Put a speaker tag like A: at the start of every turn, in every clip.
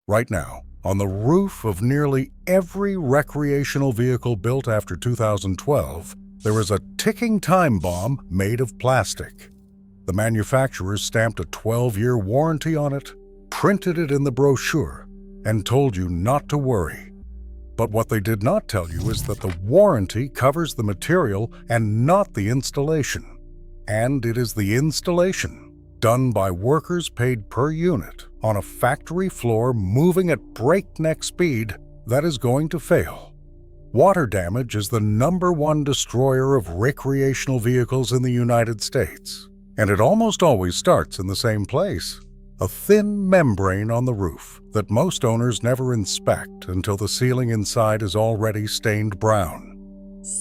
A: Right now, on the roof of nearly every recreational vehicle built after 2012, there is a ticking time bomb made of plastic. The manufacturers stamped a 12-year warranty on it, printed it in the brochure, and told you not to worry. But what they did not tell you is that the warranty covers the material and not the installation. And it is the installation, done by workers paid per unit on a factory floor moving at breakneck speed, that is going to fail. Water damage is the #1 destroyer of recreational vehicles in the United States, and it almost always starts in the same place: a thin membrane on the roof that most owners never inspect until the ceiling inside is already stained brown.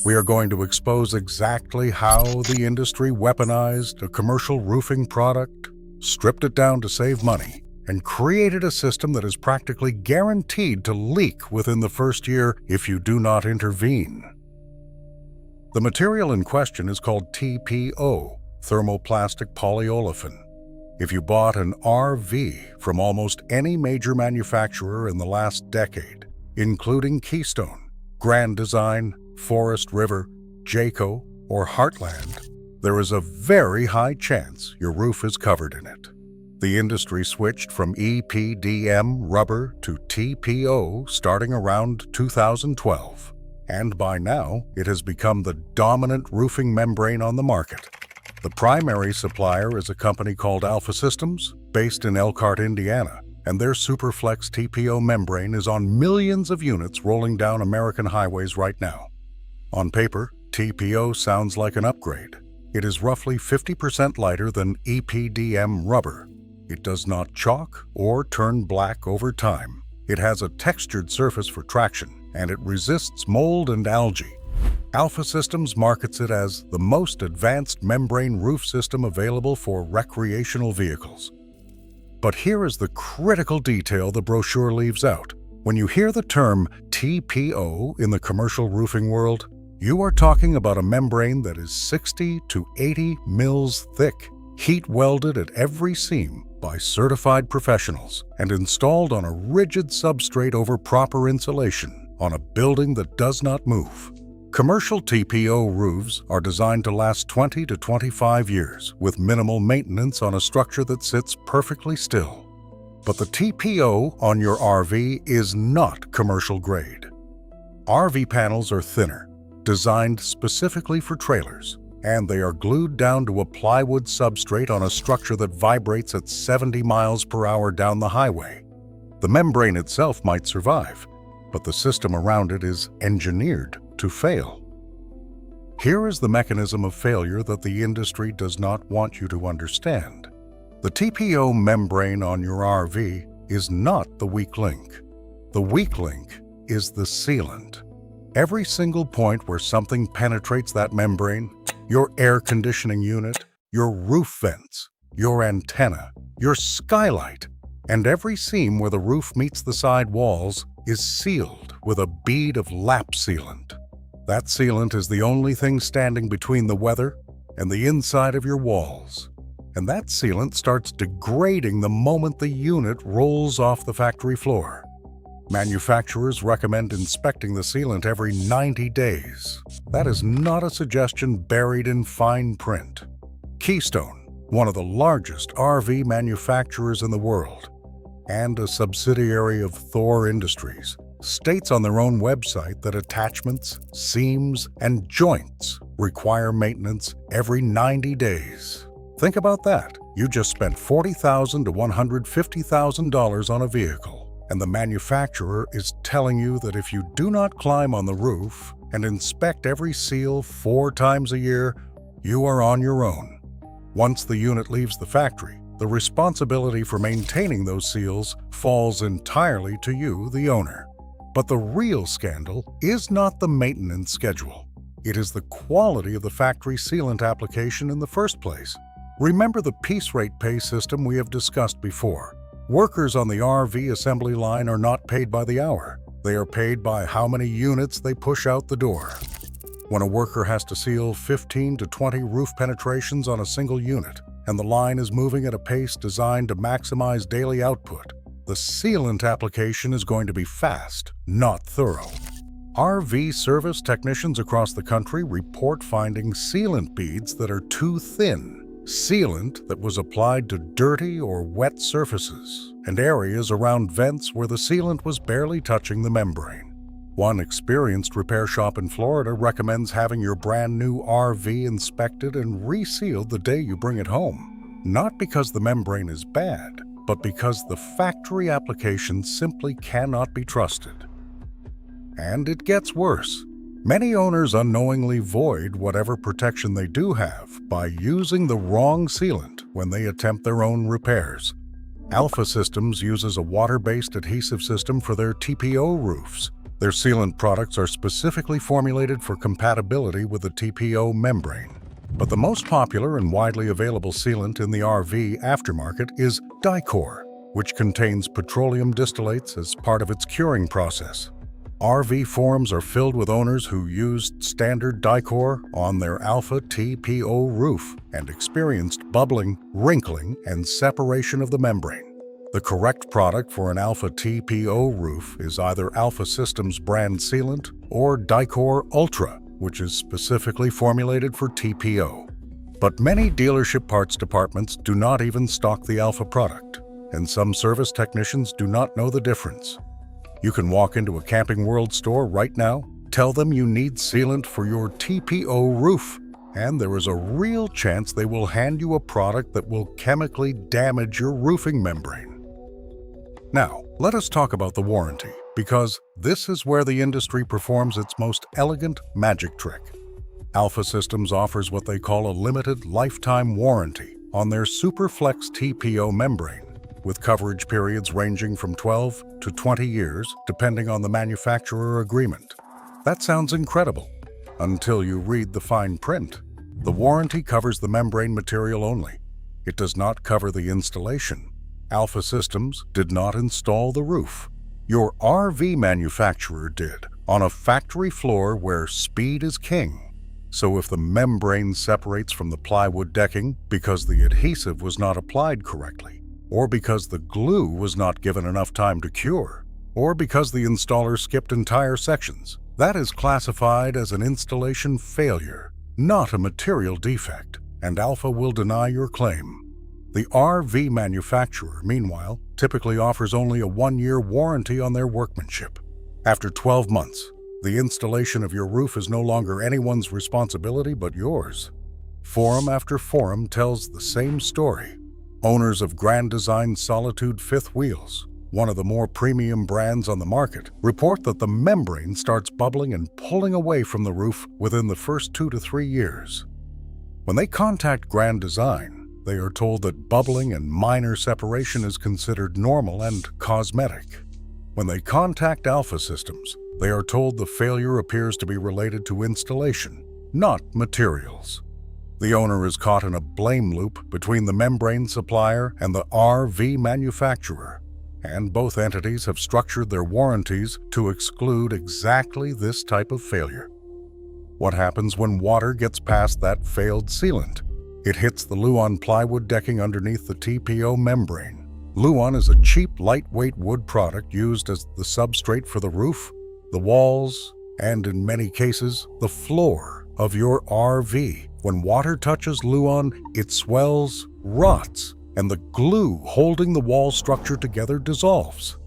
A: We are going to expose exactly how the industry weaponized a commercial roofing product, stripped it down to save money, and created a system that is practically guaranteed to leak within the first year if you do not intervene. The material in question is called TPO, thermoplastic polyolefin. If you bought an RV from almost any major manufacturer in the last decade, including Keystone, Grand Design, Forest River, Jayco, or Heartland, there is a very high chance your roof is covered in it. The industry switched from EPDM rubber to TPO starting around 2012, and by now it has become the dominant roofing membrane on the market. The primary supplier is a company called Alpha Systems, based in Elkhart, Indiana, and their Superflex TPO membrane is on millions of units rolling down American highways right now. On paper, TPO sounds like an upgrade. It is roughly 50% lighter than EPDM rubber. It does not chalk or turn black over time. It has a textured surface for traction, and it resists mold and algae. Alpha Systems markets it as the most advanced membrane roof system available for recreational vehicles. But here is the critical detail the brochure leaves out. When you hear the term TPO in the commercial roofing world, you are talking about a membrane that is 60 to 80 mils thick, heat welded at every seam by certified professionals, and installed on a rigid substrate over proper insulation on a building that does not move. Commercial TPO roofs are designed to last 20 to 25 years with minimal maintenance on a structure that sits perfectly still. But the TPO on your RV is not commercial grade. RV panels are thinner, designed specifically for trailers, and they are glued down to a plywood substrate on a structure that vibrates at 70 miles per hour down the highway. The membrane itself might survive, but the system around it is engineered to fail. Here is the mechanism of failure that the industry does not want you to understand. The TPO membrane on your RV is not the weak link. The weak link is the sealant. Every single point where something penetrates that membrane, your air conditioning unit, your roof vents, your antenna, your skylight, and every seam where the roof meets the side walls is sealed with a bead of lap sealant. That sealant is the only thing standing between the weather and the inside of your walls. And that sealant starts degrading the moment the unit rolls off the factory floor. Manufacturers recommend inspecting the sealant every 90 days. That is not a suggestion buried in fine print. Keystone, one of the largest RV manufacturers in the world, and a subsidiary of Thor Industries, states on their own website that attachments, seams, and joints require maintenance every 90 days. Think about that. You just spent $40,000 to $150,000 on a vehicle, and the manufacturer is telling you that if you do not climb on the roof and inspect every seal 4 times a year, you are on your own. Once the unit leaves the factory, the responsibility for maintaining those seals falls entirely to you, the owner. But the real scandal is not the maintenance schedule. It is the quality of the factory sealant application in the first place. Remember the piece rate pay system we have discussed before. Workers on the RV assembly line are not paid by the hour. They are paid by how many units they push out the door. When a worker has to seal 15 to 20 roof penetrations on a single unit, and the line is moving at a pace designed to maximize daily output, the sealant application is going to be fast, not thorough. RV service technicians across the country report finding sealant beads that are too thin, sealant that was applied to dirty or wet surfaces, and areas around vents where the sealant was barely touching the membrane. One experienced repair shop in Florida recommends having your brand new RV inspected and resealed the day you bring it home, not because the membrane is bad, but because the factory application simply cannot be trusted. And it gets worse. Many owners unknowingly void whatever protection they do have by using the wrong sealant when they attempt their own repairs. Alpha Systems uses a water-based adhesive system for their TPO roofs. Their sealant products are specifically formulated for compatibility with the TPO membrane. But the most popular and widely available sealant in the RV aftermarket is Dicor, which contains petroleum distillates as part of its curing process. RV forums are filled with owners who used standard Dicor on their Alpha TPO roof and experienced bubbling, wrinkling, and separation of the membrane. The correct product for an Alpha TPO roof is either Alpha Systems brand sealant or Dicor Ultra, which is specifically formulated for TPO. But many dealership parts departments do not even stock the Alpha product, and some service technicians do not know the difference. You can walk into a Camping World store right now, tell them you need sealant for your TPO roof, and there is a real chance they will hand you a product that will chemically damage your roofing membrane. Now, let us talk about the warranty, because this is where the industry performs its most elegant magic trick. Alpha Systems offers what they call a limited lifetime warranty on their Superflex TPO membrane, with coverage periods ranging from 12 to 20 years, depending on the manufacturer agreement. That sounds incredible, until you read the fine print. The warranty covers the membrane material only. It does not cover the installation. Alpha Systems did not install the roof. Your RV manufacturer did, on a factory floor where speed is king. So if the membrane separates from the plywood decking because the adhesive was not applied correctly, or because the glue was not given enough time to cure, or because the installer skipped entire sections, that is classified as an installation failure, not a material defect, and Alpha will deny your claim. The RV manufacturer, meanwhile, typically offers only a 1-year warranty on their workmanship. After 12 months, the installation of your roof is no longer anyone's responsibility but yours. Forum after forum tells the same story. Owners of Grand Design Solitude fifth wheels, one of the more premium brands on the market, report that the membrane starts bubbling and pulling away from the roof within the first 2 to 3 years. When they contact Grand Design, they are told that bubbling and minor separation is considered normal and cosmetic. When they contact Alpha Systems, they are told the failure appears to be related to installation, not materials. The owner is caught in a blame loop between the membrane supplier and the RV manufacturer, and both entities have structured their warranties to exclude exactly this type of failure. What happens when water gets past that failed sealant? It hits the Luan plywood decking underneath the TPO membrane. Luan is a cheap, lightweight wood product used as the substrate for the roof, the walls, and in many cases, the floor of your RV. When water touches Luan, it swells, rots, and the glue holding the wall structure together dissolves.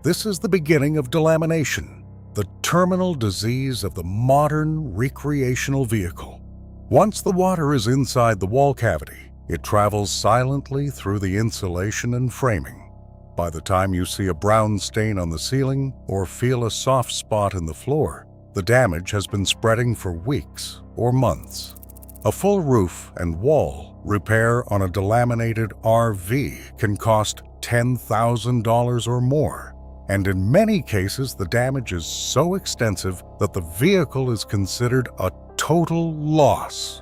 A: This is the beginning of delamination, the terminal disease of the modern recreational vehicle. Once the water is inside the wall cavity, it travels silently through the insulation and framing. By the time you see a brown stain on the ceiling or feel a soft spot in the floor, the damage has been spreading for weeks or months. A full roof and wall repair on a delaminated RV can cost $10,000 or more, and in many cases the damage is so extensive that the vehicle is considered a total loss.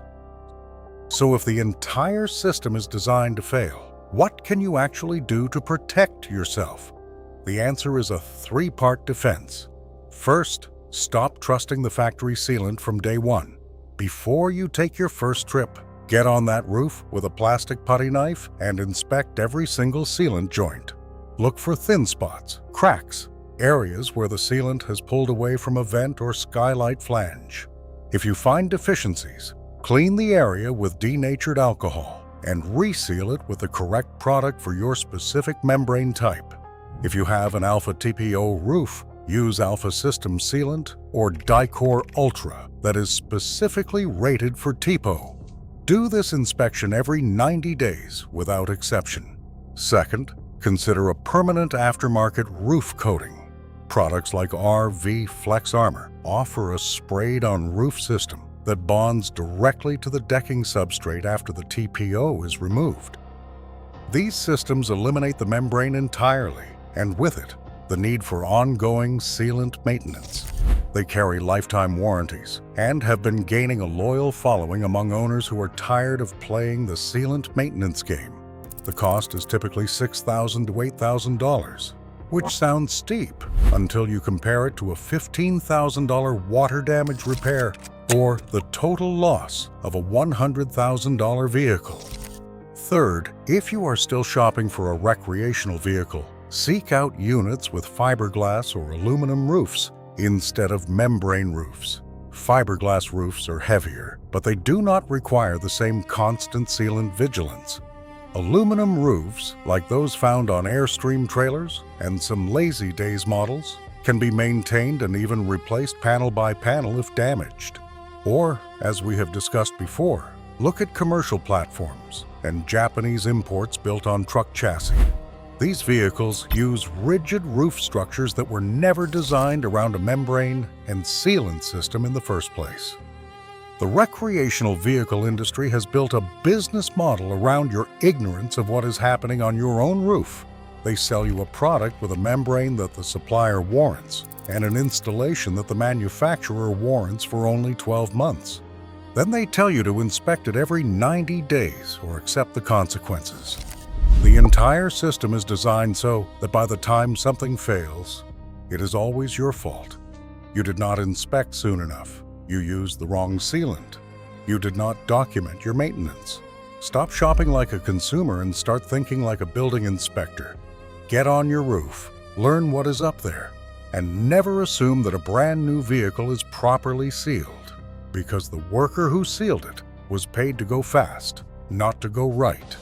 A: So if the entire system is designed to fail, what can you actually do to protect yourself? The answer is a 3-part defense. First, stop trusting the factory sealant from day one. Before you take your first trip, get on that roof with a plastic putty knife and inspect every single sealant joint. Look for thin spots, cracks, areas where the sealant has pulled away from a vent or skylight flange. If you find deficiencies, clean the area with denatured alcohol and reseal it with the correct product for your specific membrane type. If you have an alpha TPO roof, use Alpha System Sealant or Dicor Ultra that is specifically rated for TPO. Do this inspection every 90 days without exception. Second, consider a permanent aftermarket roof coating. Products like RV Flex Armor offer a sprayed-on roof system that bonds directly to the decking substrate after the TPO is removed. These systems eliminate the membrane entirely, and with it, the need for ongoing sealant maintenance. They carry lifetime warranties and have been gaining a loyal following among owners who are tired of playing the sealant maintenance game. The cost is typically $6,000 to $8,000, which sounds steep until you compare it to a $15,000 water damage repair or the total loss of a $100,000 vehicle. Third, if you are still shopping for a recreational vehicle, seek out units with fiberglass or aluminum roofs instead of membrane roofs. Fiberglass roofs are heavier, but they do not require the same constant sealant vigilance. Aluminum roofs, like those found on Airstream trailers and some Lazy Days models, can be maintained and even replaced panel by panel if damaged. Or, as we have discussed before, look at commercial platforms and Japanese imports built on truck chassis. These vehicles use rigid roof structures that were never designed around a membrane and sealant system in the first place. The recreational vehicle industry has built a business model around your ignorance of what is happening on your own roof. They sell you a product with a membrane that the supplier warrants and an installation that the manufacturer warrants for only 12 months. Then they tell you to inspect it every 90 days or accept the consequences. The entire system is designed so that by the time something fails, it is always your fault. You did not inspect soon enough. You used the wrong sealant. You did not document your maintenance. Stop shopping like a consumer and start thinking like a building inspector. Get on your roof, learn what is up there, and never assume that a brand new vehicle is properly sealed, because the worker who sealed it was paid to go fast, not to go right.